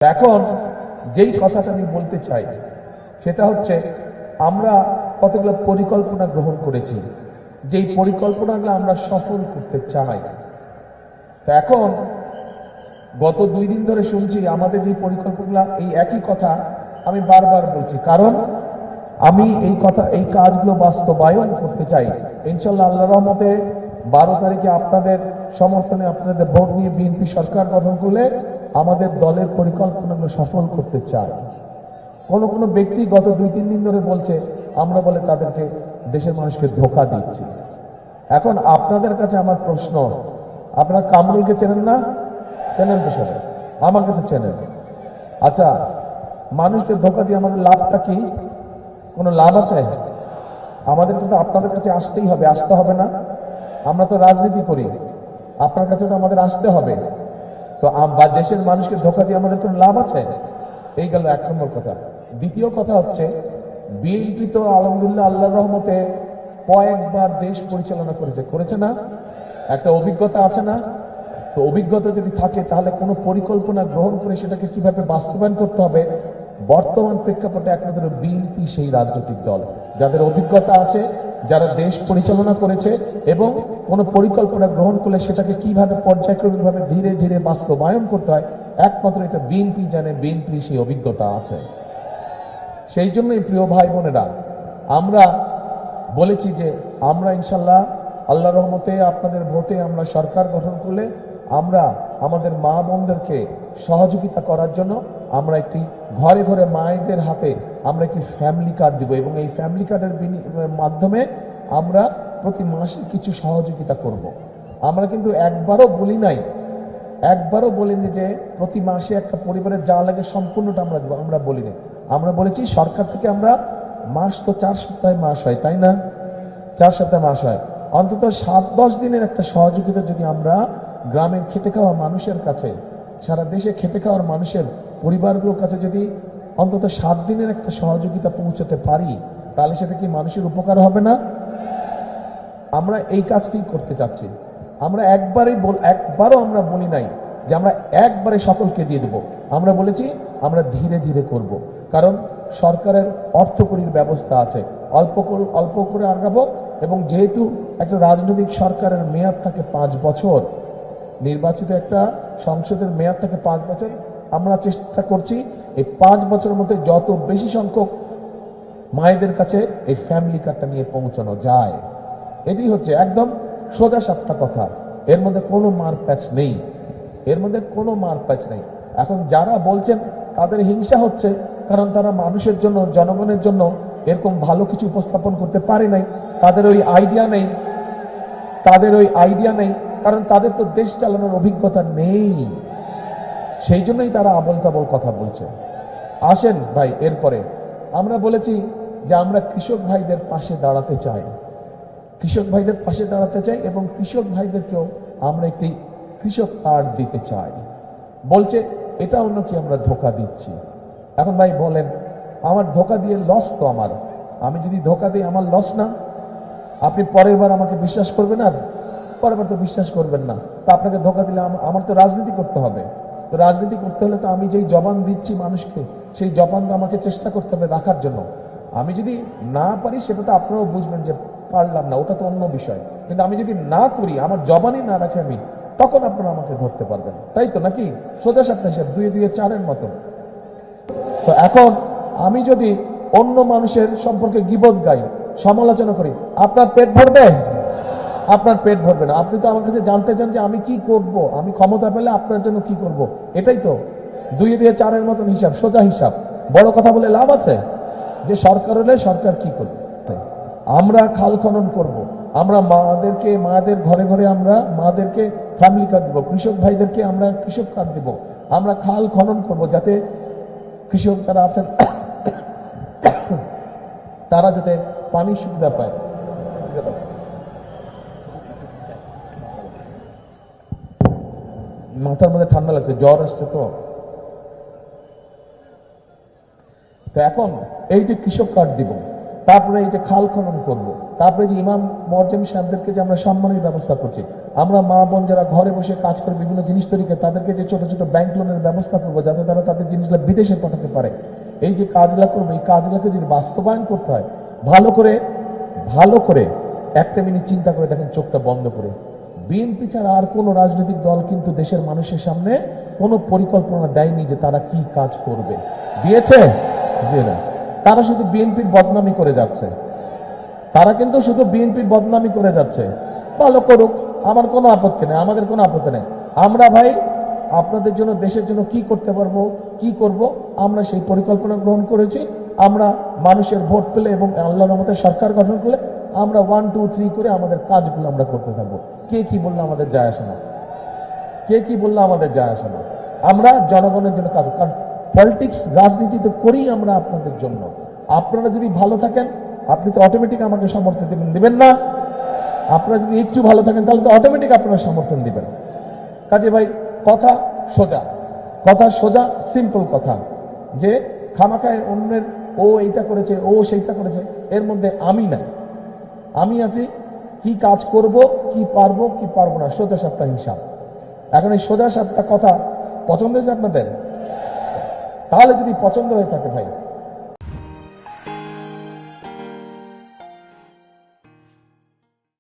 এখন যেই কথাটা আমি বলতে চাই সেটা হচ্ছে আমরা কতগুলো পরিকল্পনা গ্রহণ করেছি, যেই পরিকল্পনাগুলো আমরা সফল করতে চাই। তো এখন গত 2 দিন ধরে শুনছি আমাদের যে পরিকল্পনা, এই একই কথা আমি বারবার বলছি, কারণ আমি এই কাজগুলো বাস্তবায়ন করতে চাই। ইনশাল্লাহ আল্লাহর রহমতে 12 তারিখে আপনাদের সমর্থনে, আপনাদের ভোট নিয়ে বিএনপি সরকার গঠন করলে আমাদের দলের পরিকল্পনাগুলো সফল করতে চাই। কোন ব্যক্তি গত 2-3 দিন ধরে বলছে আমরা বলে তাদেরকে, দেশের মানুষকে ধোঁকা দিচ্ছি। এখন আপনাদের কাছে আমার প্রশ্ন, আপনারা কামরুলকে চেনেন না? চেনেন তো সবাই, আমাকে তো চেনেন। আচ্ছা, মানুষকে ধোঁকা দিয়ে আমাদের লাভটা কি? কোনো লাভ আছে? আমাদেরকে তো আপনাদের কাছে আসতেই হবে, আসতে হবে না? আমরা তো রাজনীতি করি, আপনার কাছে তো আমাদের আসতে হবে। তো দেশের মানুষকে ধোঁকা দিয়ে আমাদের কোনো লাভ আছে? এই গেল 1 নম্বর কথা। দ্বিতীয় কথা হচ্ছে, বিএনপি তো আলহামদুলিল্লাহ আল্লাহর রহমতে কয়েকবার দেশ পরিচালনা করেছে না? একটা অভিজ্ঞতা আছে না? তো অভিজ্ঞতা যদি থাকে তাহলে কোনো পরিকল্পনা গ্রহণ করে সেটাকে কিভাবে বাস্তবায়ন করতে হবে, বর্তমান প্রেক্ষাপটে একমাত্র বিএনপি সেই রাজনৈতিক দল যাদের অভিজ্ঞতা আছে, যারা দেশ পরিচালনা করেছে, এবং কোনো পরিকল্পনা গ্রহণ করলে সেটাকে কিভাবে পর্যায়ক্রমিকভাবে ধীরে ধীরে বাস্তবায়ন করতে হয়, একমাত্র এটা বিএনপি জানে, বিএনপি সেই অভিজ্ঞতা আছে। সেই জন্যই প্রিয় ভাই বোনেরা, আমরা বলেছি যে আমরা ইনশাল্লাহ আল্লাহর রহমতে আপনাদের ভোটে আমরা সরকার গঠন করলে আমরা আমাদের মা বোনদেরকে সহযোগিতা করার জন্য আমরা একটি ঘরে ঘরে মায়েদের হাতে আমরা একটি ফ্যামিলি কার্ড দিব, এবং এই ফ্যামিলি কার্ডের মাধ্যমে আমরা প্রতি মাসে কিছু সহযোগিতা করব। আমরা কিন্তু একবারও বলিনি যে প্রতি মাসে একটা পরিবারের যা লাগে সম্পূর্ণটা আমরা দেবো, আমরা বলিনি। আমরা বলেছি সরকার থেকে আমরা মাস তো 4 সপ্তাহে মাস হয়, তাই না? 4 সপ্তাহে মাস হয়, অন্তত 7-10 দিনের একটা সহযোগিতা যদি আমরা গ্রামের খেটে খাওয়া মানুষের কাছে, সারা দেশে খেটে খাওয়ার মানুষের পরিবারগুলোর কাছে যদি অন্তত 7 দিনের একটা সহযোগিতা পৌঁছাতে পারি, তাহলে সেটা কি মানুষের উপকার হবে না? আমরা এই কাজটি করতে চাচ্ছি। আমরা একবারও আমরা বলি নাই যে আমরা একবারে সকলকে দিয়ে দেব। আমরা বলেছি আমরা ধীরে ধীরে করব, কারণ সরকারের অর্থকরীর ব্যবস্থা আছে, অল্প করে আগাবো। এবং যেহেতু একটা রাজনৈতিক সরকারের মেয়াদ থাকে 5 বছর, নির্বাচিত একটা সংসদের মেয়াদ থাকে 5 বছর, আমরা চেষ্টা করছি এই 5 বছরের মধ্যে যত বেশি সংখ্যক মায়েদের কাছে এই ফ্যামিলি কার্ডটা নিয়ে পৌঁছানো যায়। এটি হচ্ছে একদম সোজা সাপটা কথা, এর মধ্যে কোনো মারপ্যাচ নেই, এখন যারা বলছেন তাদের হিংসা হচ্ছে, কারণ তারা মানুষের জন্য, জনগণের জন্য এরকম ভালো কিছু উপস্থাপন করতে পারে নাই, তাদের ওই আইডিয়া নেই, কারণ তাদের তো দেশ চালানোর অভিজ্ঞতা নেই, সেই জন্যই তারা আবল তাবল কথা বলছে। আসেন ভাই, এরপরে আমরা বলেছি যে আমরা কৃষক ভাইদের পাশে দাঁড়াতে চাই, এবং কৃষক ভাইদেরকেও আমরা একটি কৃষক কার্ড দিতে চাই। বলছে এটা অন্য কি আমরা ধোঁকা দিচ্ছি। এখন ভাই বলেন, আমার ধোঁকা দিয়ে লস তো আমার, আমি যদি ধোঁকা দিই আমার লস না? আপনি পরের বার আমাকে বিশ্বাস করবেন, আর পরের বার তো বিশ্বাস করবেন না। তো আপনাকে ধোঁকা দিলে আমার তো রাজনীতি করতে হবে। তো রাজনীতি করতে হলে তো আমি যেই জবান দিচ্ছি মানুষকে, সেই জবানটা আমাকে চেষ্টা করতে হবে রাখার জন্য। আমি যদি না পারি সেটা তো আপনারাও বুঝবেন যে পারলাম না, ওটা তো অন্য বিষয়। কিন্তু আমি যদি না করি, আমার জবানই না রাখে আমি, তখন আপনারা আমাকে ধরতে পারবেন, তাই তো নাকি? সোজা সাপটা হিসাব, 2-2 4-এর মতো। তো এখন আমি যদি অন্য মানুষের সম্পর্কে গীবত গাই, সমালোচনা করি, আপনার পেট ভরবে? আপনার পেট ভরবে না। আপনি তো আমার কাছে জানতে চান যে আমি কি করব, আমি ক্ষমতা পেলে আপনার জন্য কি করব। এটাই তো 2-2 4-এর মতন হিসাব, সোজা হিসাব। বড় কথা বলে লাভ আছে? যে সরকার হলে সরকার কি করবে? আমরা খাল খনন করব, আমরা মাদের ঘরে ঘরে আমরা মাদেরকে ফ্যামিলি কার্ড দেবো, কৃষক ভাইদেরকে আমরা কৃষক কার্ড দেবো। আমরা খাল খনন করব যাতে কৃষক যারা আছেন তারা যাতে পানির সুবিধা পায়। মাথার মধ্যে ঠান্ডা লাগছে, জ্বর আসছে তো এখন এই যে কৃষক কার্ড দিব, তারপরে এই যে খাল খনন করব, তারপরে যে ইমাম মুয়াজ্জিম সাহেবদেরকে যে আমরা সম্মানের ব্যবস্থা করছি, আমরা মা বোন যারা ঘরে বসে কাজ করে বিভিন্ন জিনিস তৈরি করে তাদেরকে যে ছোট ছোট ব্যাংক লোনের ব্যবস্থা করবো যাতে তারা তাদের জিনিসগুলো বিদেশে পাঠাতে পারে। এই যে কাজগুলো করবো, এই কাজগুলোকে যদি বাস্তবায়ন করতে হয় ভালো করে একটা মিনিট চিন্তা করে দেখেন, চোখটা বন্ধ করে। বিএনপি ছাড়া আর কোনো রাজনৈতিক দল কিন্তু দেশের মানুষের সামনে কোনো পরিকল্পনা দেয়নি যে তারা কি কাজ করবে। দিয়েছে? দিয়ে না। তারা শুধু বিএনপির বদনামি করে যাচ্ছে, তারা কিন্তু শুধু বিএনপির বদনামি করে যাচ্ছে। ভালো করুক, আমার কোনো আপত্তি নেই, আমাদের কোনো আপত্তি নেই। আমরা ভাই আপনাদের জন্য, দেশের জন্য কি করতে পারবো, কি করব, আমরা সেই পরিকল্পনা গ্রহণ করেছি। আমরা মানুষের ভোট পেলে এবং আল্লাহর রহমতে সরকার গঠন করলে আমরা 1, 2, 3 করে আমাদের কাজগুলো আমরা করতে থাকবো। কে কি বললো আমাদের যায় আসে না, কে কি বললো আমাদের যায় আসে না। আমরা জনগণের জন্য কাজ, কারণ পলিটিক্স, রাজনীতি তো করি আমরা আপনাদের জন্য। আপনারা যদি ভালো থাকেন আপনি তো অটোমেটিক আমাকে সমর্থন দিবেন না? আপনারা যদি একটু ভালো থাকেন তাহলে তো অটোমেটিক আপনারা সমর্থন দিবেন। কাজে ভাই কথা সোজা, সিম্পল কথা, যে খামাখায় অন্যের ও এইটা করেছে, ও সেইটা করেছে, এর মধ্যে আমি নাই। আমি আছি কি কাজ করব, কি পারবো কি পারবো না, সোজা সাপটা হিসাব। এখন এই সোজা সাপটা কথা পছন্দ হয়েছে আপনাদের? তাহলে যদি পছন্দ হয়ে থাকে ভাই